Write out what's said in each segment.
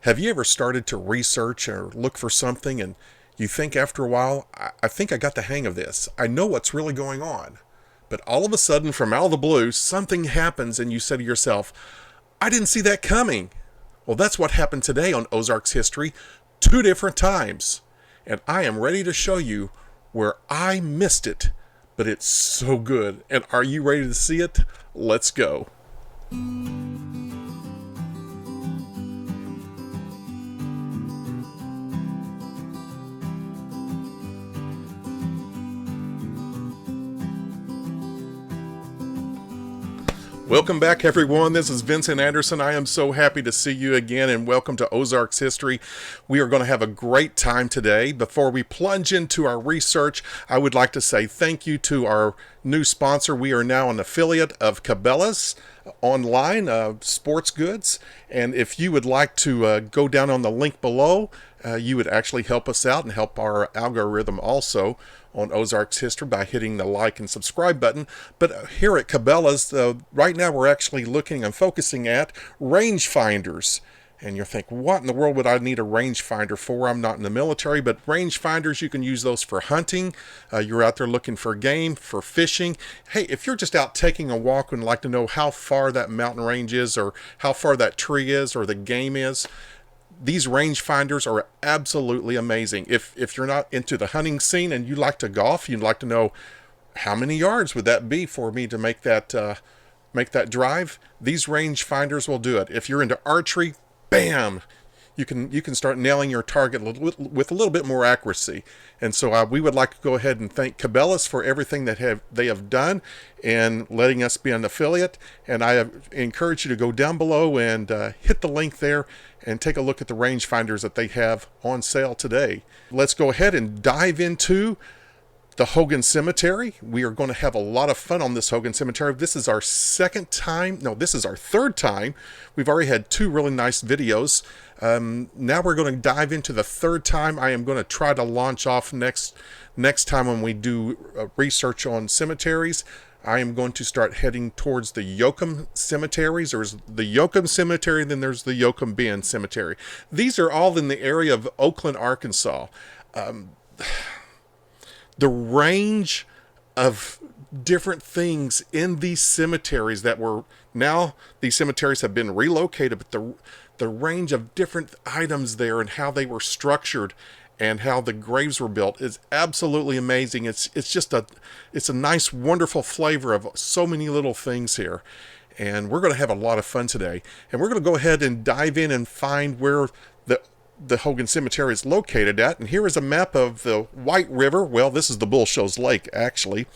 Have you ever started to research or look for something and you think after a while, I think I got the hang of this. I know what's really going on. But all of a sudden, from out of the blue, something happens and you say to yourself, I didn't see that coming. Well, that's what happened today on Ozarks History, 2 different times. And I am ready to show you where I missed it, but it's so good. And are you ready to see it? Let's go. Welcome back, everyone. This is Vincent Anderson. I am so happy to see you again, and welcome to Ozarks History. We are going to have a great time today. Before we plunge into our research, I would like to say thank you to our new sponsor. We are now an affiliate of Cabela's online sports goods, and if you would like to go down on the link below, you would actually help us out and help our algorithm also on Ozarks History by hitting the like and subscribe button. But here at Cabela's, right now we're actually looking and focusing at rangefinders. And you're thinking, what in the world would I need a rangefinder for? I'm not in the military, but rangefinders, you can use those for hunting. You're out there looking for game, for fishing. Hey, if you're just out taking a walk and like to know how far that mountain range is or how far that tree is or the game is, these rangefinders are absolutely amazing. If you're not into the hunting scene and you like to golf, you'd like to know how many yards would that be for me to make that drive. These rangefinders will do it. If you're into archery, bam, you can start nailing your target with a little bit more accuracy. And so we would like to go ahead and thank Cabela's for everything that they have done and letting us be an affiliate. And I encourage you to go down below and hit the link there and take a look at the rangefinders that they have on sale today. Let's go ahead and dive into the Hogan Cemetery. We are going to have a lot of fun on this Hogan Cemetery. This is our this is our third time. We've already had 2 really nice videos. Now we're going to dive into the third time. I am going to try to launch off next time when we do research on cemeteries. I am going to start heading towards the Yoakum cemeteries. There's the Yoakum Cemetery, then there's the Yoakum Bend Cemetery. These are all in the area of Oakland, Arkansas. The range of different things in these cemeteries these cemeteries have been relocated, but the range of different items there and how they were structured and how the graves were built is absolutely amazing. It's a nice, wonderful flavor of so many little things here. And we're going to have a lot of fun today. And we're going to go ahead and dive in and find where the Hogan Cemetery is located at. And here is a map of the White River. Well, this is the Bull Shows Lake, actually.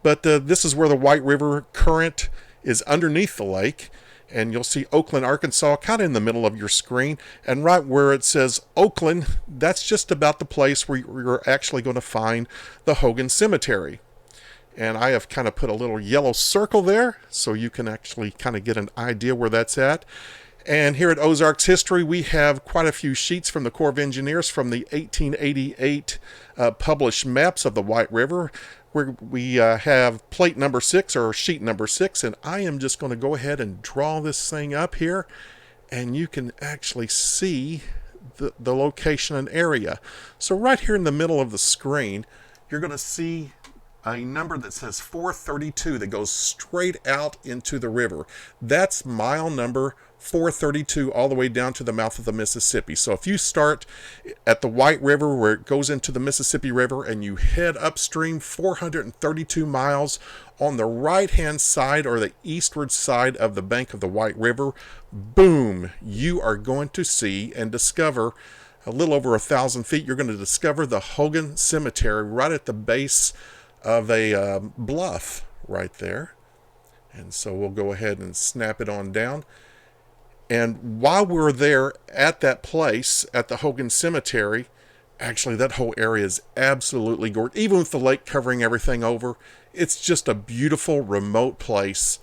But this is where the White River current is underneath the lake. And you'll see Oakland, Arkansas, kind of in the middle of your screen. And right where it says Oakland, that's just about the place where you're actually going to find the Hogan Cemetery. And I have kind of put a little yellow circle there so you can actually kind of get an idea where that's at. And here at Ozarks History, we have quite a few sheets from the Corps of Engineers from the 1888 published maps of the White River, where we have plate number 6 or sheet number 6. And I am just going to go ahead and draw this thing up here. And you can actually see the location and area. So right here in the middle of the screen, you're going to see a number that says 432 that goes straight out into the river. That's mile number 432 all the way down to the mouth of the Mississippi. So if you start at the White River where it goes into the Mississippi River and you head upstream 432 miles on the right hand side or the eastward side of the bank of the White River, boom, you are going to see and discover a little over 1,000 feet. You're going to discover the Hogan Cemetery right at the base of a bluff right there. And so we'll go ahead and snap it on down. And while we're there at that place, at the Hogan Cemetery, actually that whole area is absolutely gorgeous. Even with the lake covering everything over, it's just a beautiful remote place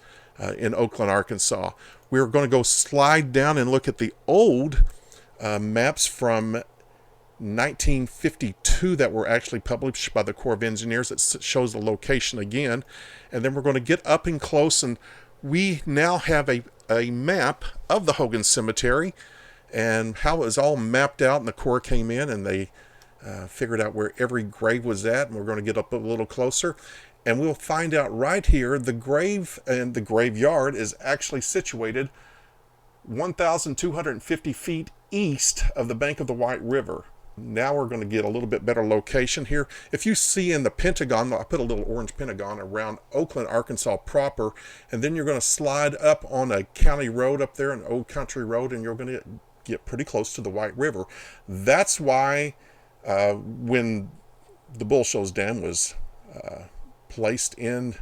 in Oakland, Arkansas. We're going to go slide down and look at the old maps from 1952 that were actually published by the Corps of Engineers. It shows the location again. And then we're going to get up and close, and we now have a map of the Hogan Cemetery. and how it was all mapped out, and the Corps came in and they figured out where every grave was at, and we're going to get up a little closer, and we'll find out right here the grave and the graveyard is actually situated 1,250 feet east of the bank of the White River. Now we're going to get a little bit better location here. If you see in the Pentagon, I put a little orange Pentagon around Oakland, Arkansas proper, and then you're going to slide up on a county road up there, an old country road, and you're going to get pretty close to the White River. That's why when the Bull Shoals Dam was placed in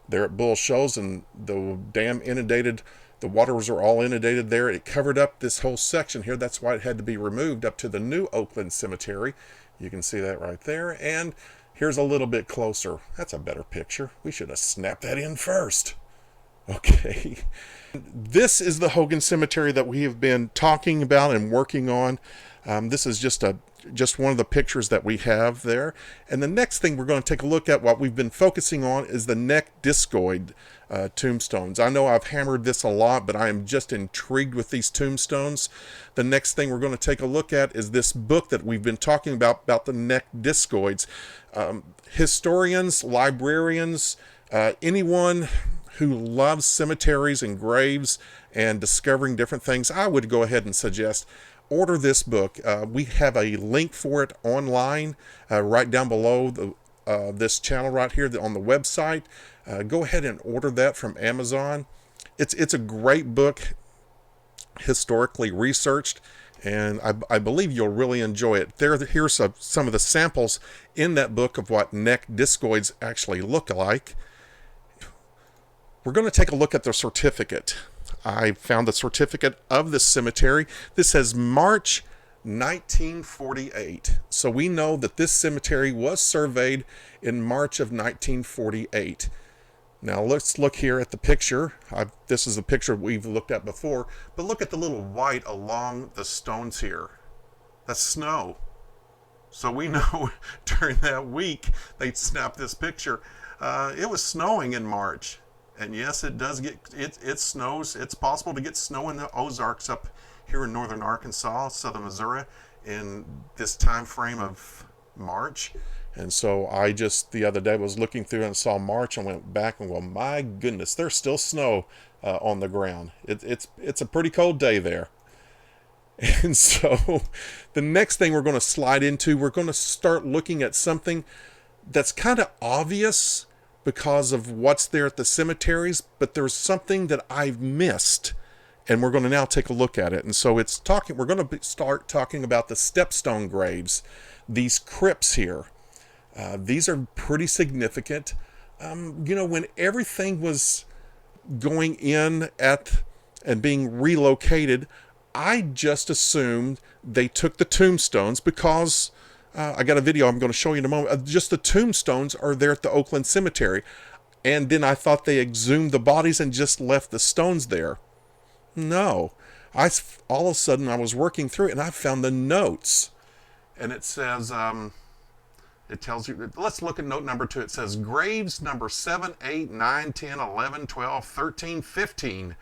there at Bull Shoals and the dam inundated, the waters were all inundated there, it covered up this whole section here. That's why it had to be removed up to the new Oakland Cemetery. You can see that right there. And here's a little bit closer. That's a better picture. We should have snapped that in first. Okay. This is the Hogan Cemetery that we have been talking about and working on. This is just one of the pictures that we have there. And the next thing we're going to take a look at, what we've been focusing on, is the neck discoid tombstones. I know I've hammered this a lot, but I am just intrigued with these tombstones. The next thing we're going to take a look at is this book that we've been talking about the neck discoids. Historians, librarians, anyone who loves cemeteries and graves and discovering different things, I would go ahead and suggest order this book. We have a link for it online right down below this channel right here on the website. Go ahead and order that from Amazon. It's a great book, historically researched, and I believe you'll really enjoy it. Here's some of the samples in that book of what neck discoids actually look like. We're going to take a look at the certificate. I found the certificate of this cemetery. This says March 1948. So we know that this cemetery was surveyed in March of 1948. Now let's look here at the picture. This is a picture we've looked at before, but look at the little white along the stones here. That's snow. So we know during that week they snapped this picture. It was snowing in March. And yes, it does it snows. It's possible to get snow in the Ozarks up here in northern Arkansas, southern Missouri, in this time frame of March. And so I just the other day was looking through and saw March and went back and well, my goodness, there's still snow on the ground. It's a pretty cold day there. And so the next thing we're going to slide into, we're going to start looking at something that's kind of obvious because of what's there at the cemeteries, but there's something that I've missed, and we're going to now take a look at it. And so we're going to start talking about the Stepstone Graves, these crypts here. These are pretty significant. When everything was going in and being relocated, I just assumed they took the tombstones because I got a video I'm going to show you in a moment. Just the tombstones are there at the Oakland Cemetery. And then I thought they exhumed the bodies and just left the stones there. No. All of a sudden I was working through it and I found the notes. And it says, it tells you, let's look at note number 2. It says, graves number 7, 8, 9, 10, 11, 12, 13, 15,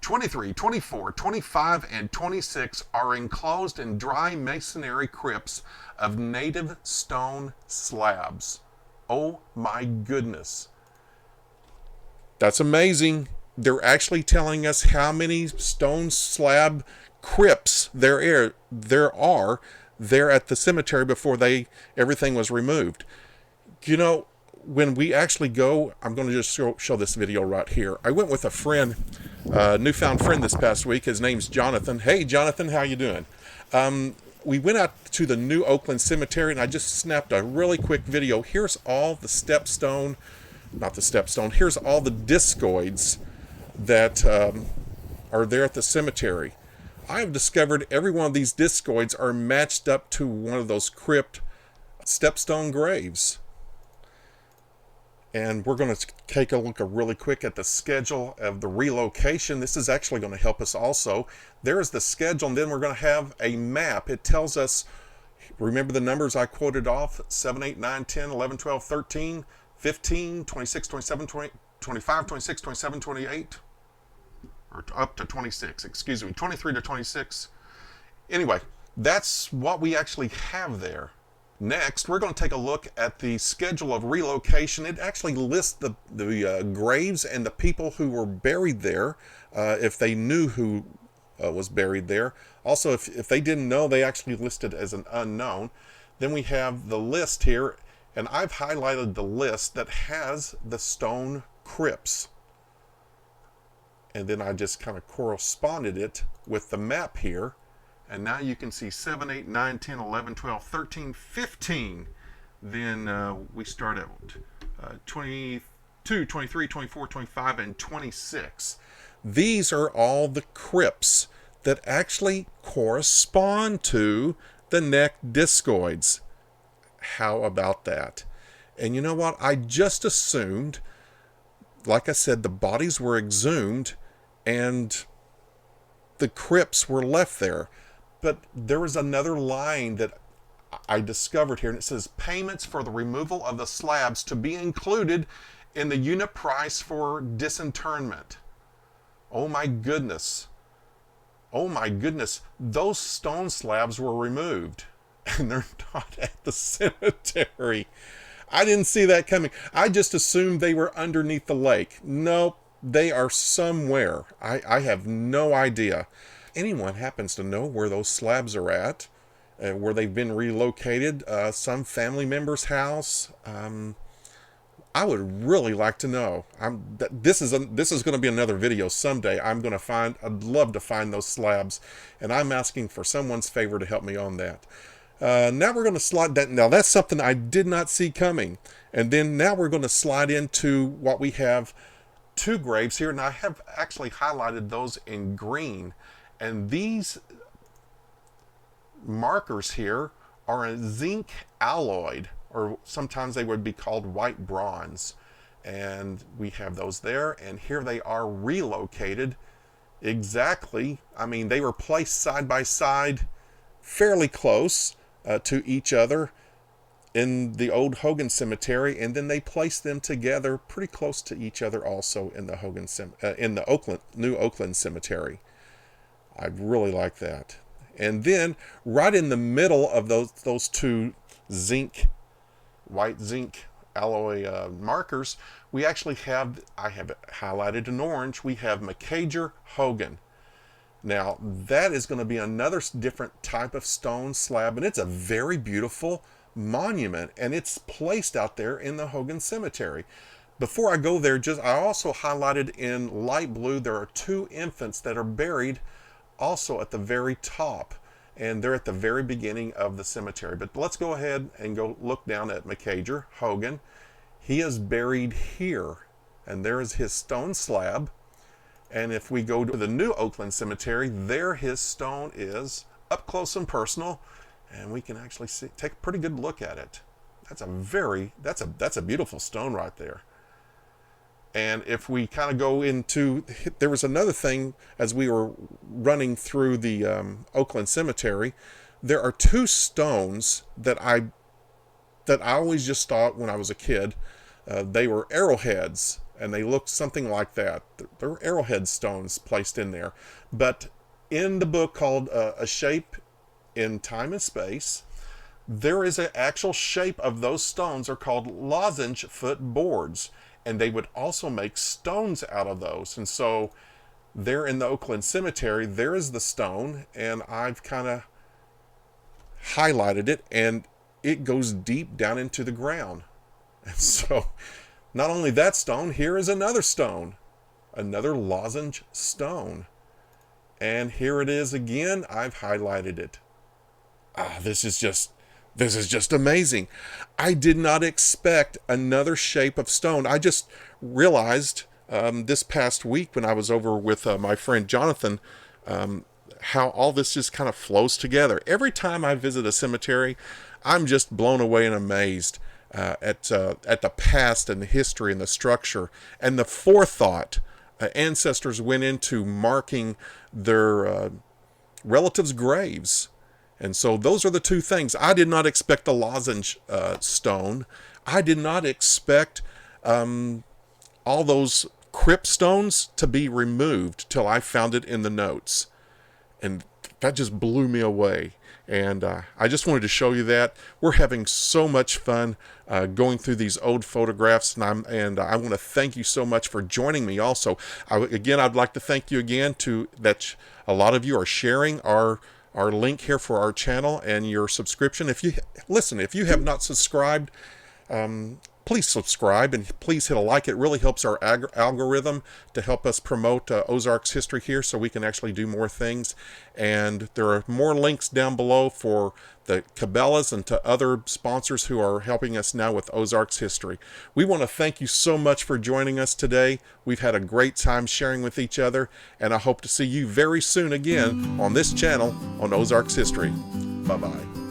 23, 24, 25, and 26 are enclosed in dry masonry crypts of native stone slabs. Oh my goodness. That's amazing. They're actually telling us how many stone slab crypts there are there at the cemetery before everything was removed. When we actually go, I'm going to just show this video right here. I went with a friend, newfound friend this past week. His name's Jonathan. Hey, Jonathan, how you doing? We went out to the new Oakland Cemetery, and I just snapped a really quick video. Here's all the here's all the discoids that are there at the cemetery. I have discovered every one of these discoids are matched up to one of those crypt Stepstone Graves. And we're going to take a look really quick at the schedule of the relocation. This is actually going to help us also. There's the schedule, and then we're going to have a map. It tells us, remember the numbers I quoted off, 7, 8, 9, 10, 11, 12, 13, 15, 26, 27, 20, 25, 26, 27, 28, or up to 26, excuse me, 23 to 26. Anyway, that's what we actually have there. Next, we're going to take a look at the schedule of relocation. It actually lists the graves and the people who were buried there, if they knew who was buried there. Also, if they didn't know, they actually listed as an unknown. Then we have the list here, and I've highlighted the list that has the stone crypts. And then I just kind of corresponded it with the map here. And now you can see 7, 8, 9, 10, 11, 12, 13, 15. Then we start at 22, 23, 24, 25, and 26. These are all the crypts that actually correspond to the neck discoids. How about that? And you know what? I just assumed, like I said, the bodies were exhumed and the crypts were left there. But there was another line that I discovered here, and it says payments for the removal of the slabs to be included in the unit price for disinterment. Oh my goodness. Oh my goodness. Those stone slabs were removed, and they're not at the cemetery. I didn't see that coming. I just assumed they were underneath the lake. Nope, they are somewhere. I have no idea. Anyone happens to know where those slabs are at, where they've been relocated, some family member's house, I would really like to know. This is going to be another video someday. I'd love to find those slabs, and I'm asking for someone's favor to help me on that. Now we're going to slide that. Now that's something I did not see coming. And then now we're going to slide into what we have, two graves here, and I have actually highlighted those in green. And these markers here are a zinc alloyed, or sometimes they would be called white bronze. And we have those there, and here they are relocated exactly. I mean, they were placed side by side, fairly close to each other in the old Hogan Cemetery, and then they placed them together pretty close to each other also in the New Oakland Cemetery. I really like that. And then right in the middle of those two white zinc alloy markers, we actually have, I have it highlighted in orange, we have McCager Hogan. Now that is going to be another different type of stone slab, and it's a very beautiful monument, and it's placed out there in the Hogan Cemetery. Before I go there, I also highlighted in light blue, there are two infants that are buried also at the very top, and they're at the very beginning of the cemetery. But let's go ahead and go look down at McCager Hogan. He is buried here, and there is his stone slab. And if we go to the New Oakland Cemetery, there his stone is up close and personal, and we can actually take a pretty good look at it. That's a beautiful stone right there. And if we kind of go into, there was another thing as we were running through the Oakland Cemetery. There are two stones that I always just thought when I was a kid, they were arrowheads, and they looked something like that. They're arrowhead stones placed in there. But in the book called A Shape in Time and Space, there is an actual shape of those stones are called lozenge foot boards. And they would also make stones out of those. And so there in the Oakland Cemetery, there is the stone, and I've kind of highlighted it, and it goes deep down into the ground. And so not only that stone, here is another stone, another lozenge stone. And here it is again. I've highlighted it. This is just amazing. I did not expect another shape of stone. I just realized this past week when I was over with my friend Jonathan, how all this just kind of flows together. Every time I visit a cemetery, I'm just blown away and amazed at the past and the history and the structure and the forethought ancestors went into marking their relatives' graves. And so those are the two things. I did not expect the lozenge stone. I did not expect all those crypt stones to be removed till I found it in the notes. And that just blew me away. And I just wanted to show you that. We're having so much fun going through these old photographs, and I want to thank you so much for joining me also. I'd like to thank you again that a lot of you are sharing our link here for our channel and your subscription. If you have not subscribed, please subscribe and please hit a like. It really helps our algorithm to help us promote Ozarks History here, so we can actually do more things. And there are more links down below for the Cabelas and to other sponsors who are helping us now with Ozarks History. We want to thank you so much for joining us today. We've had a great time sharing with each other, and I hope to see you very soon again on this channel on Ozarks History. Bye-bye.